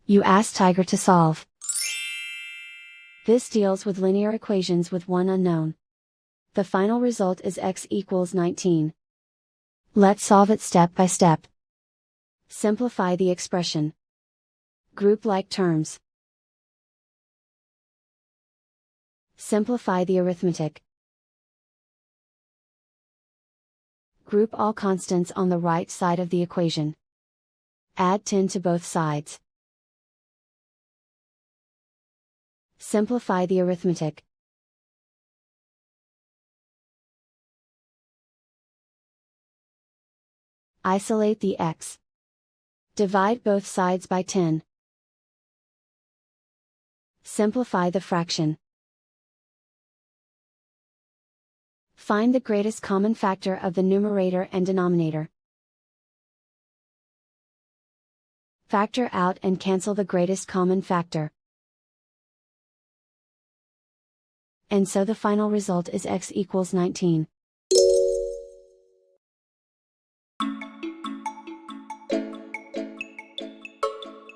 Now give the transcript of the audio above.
You ask Tiger to solve. This deals with linear equations with one unknown. The final result is x equals 19. Let's solve it step by step. Simplify the expression. Group like terms. Simplify the arithmetic. Group all constants on the right side of the equation. Add 10 to both sides. Simplify the arithmetic. Isolate the x. Divide both sides by 10. Simplify the fraction. Find the greatest common factor of the numerator and denominator. Factor out and cancel the greatest common factor. And so the final result is x equals 19.